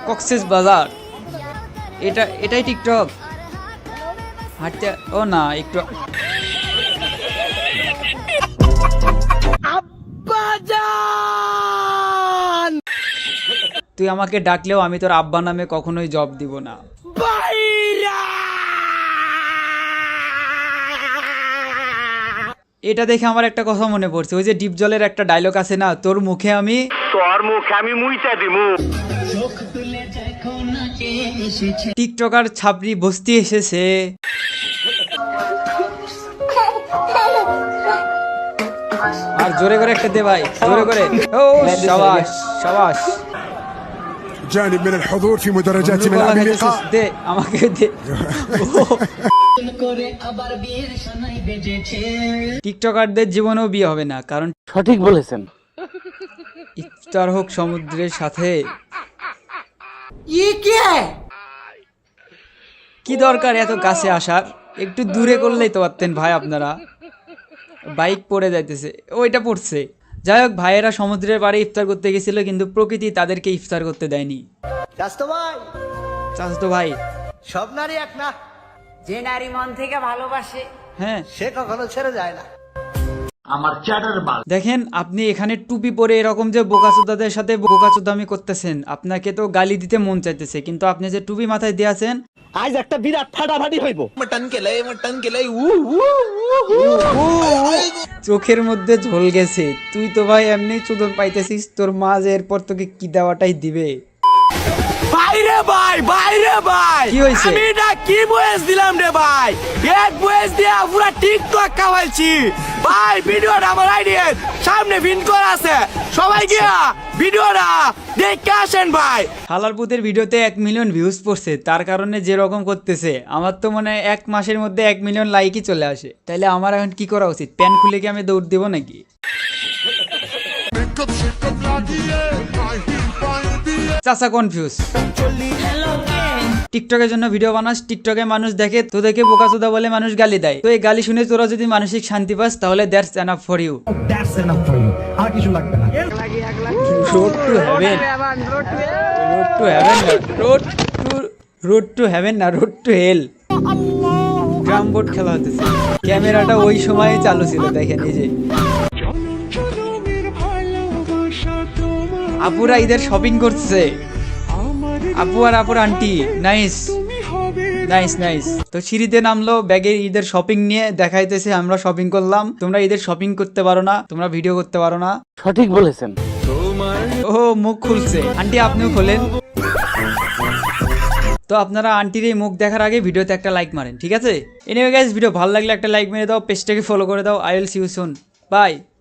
কক্সেস বাজার, এটাই টিকটক। হাঁটতে ও না একটু তুই আমাকে ডাকলেও আমি তোর আব্বা নামে কখনোই জব দিব না। এটা দেখে আমার একটা কথা মনে পড়ছে, ওই যে ডিপ জলের একটা ডায়লগ আছে না, তোর মুখে আমি মুইতা দিমু। টিকটকার ছাপড়ি বস্তি এসেছে। আর জোরে করে একটা দে ভাই, জোরে করে। ও শাবাশ শাবাশ। جانب من الحضور في مدرجات ملعب اللقاء দে আমাকে দে। টিকটকারদের জীবনেও বিয়ে হবে না, কারণ সঠিক বলেছেন। ইফতার হোক সমুদ্রের সাথে। কি দরকার এত কাছে আসার, একটু দূরে করলেই তো পারতেন ভাই আপনারা। বাইক পড়ে যাইতেছে, ওইটা পড়ছে। যাই হোক, ভাইয়েরা সমুদ্রের পাড়ে ইফতার করতে গেছিল, কিন্তু প্রকৃতি তাদেরকে ইফতার করতে দেয়নি। চাচতো ভাই, সব নারী এক না, যে নারী মন থেকে ভালোবাসে হ্যাঁ সে কখনো ছেড়ে যায় না। দেখেন আপনি এখানে টুপি পরে এরকম যে বোকাচোদাদের সাথে বোকাচোদামি করতেছেন, আপনাকে তো গালি দিতে মন চাইতেছে, কিন্তু আপনি যে টুপি মাথায় দিয়ে আছেন, আজ একটা বিরাট ফাটাফাটি হইব। চোখের মধ্যে ঝোল গেছে। তুই তো ভাই এমনি চোদন পাইতেছিস, তোর মা যে এরপর তোকে কি দেওয়াটাই দিবে। বাইরে ভাই, বাইরে ভাই, কি হয়েছে? আমি এটা কি বয়স দিলাম রে ভাই, এক বয়স দিয়ে পুরা টিকটক খাওয়াইছি ভাই। ভিডিওটা আমার আইডির সামনে পিন করা আছে, সবাই গিয়া ভিডিওটা দেখে আসেন ভাই। হালার পুতের ভিডিওতে 1 মিলিয়ন ভিউজ পড়ছে, তার কারণে যেরকম করতেছে, আমার তো মনে হয় 1 মাসের মধ্যে 1 মিলিয়ন লাইকই চলে আসে। তাইলে আমার এখন কি করা উচিত? প্যান্ট খুলে কি আমি দৌড় দিব নাকি? চাচা কনফিউজ। টিকটকের জন্য ভিডিও বানাস, টিকটকে মানুষ দেখে, তোদেরকে বোকাচোদা বলে মানুষ গালি দেয়। তো এই গালি শুনে তোরা যদি মানসিক শান্তি পাস, তাহলে দ্যাটস এনাফ ফর ইউ। আর কিছু লাগবে না। Road to heaven, road to heaven না, road to hell. Carrom board খেলা হতেছে, ক্যামেরাটা ওই সময় চালু ছিল, দেখেন এই যে। আপুরা ঈদের শপিং করছে, আপু আর আপুর আন্টি। Nice nice nice. তো সিঁড়িতে নামলো, ব্যাগে ঈদের শপিং নিয়ে দেখাইতেছে, আমরা শপিং করলাম, তোমরা ঈদের শপিং করতে পারো না, তোমরা ভিডিও করতে পারো না। সঠিক বলেছেন। ও মুখ খুলছে, আন্টি আপনিও খোলেন। তো আপনারা আন্টির এই মুখ দেখার আগে ভিডিওতে একটা লাইক মারেন, ঠিক আছে? এনিওয়ে গাইস, ভিডিও ভালো লাগলে একটা লাইক মেরে দাও, পেজটাকে ফলো করে দাও। I will see you soon, by.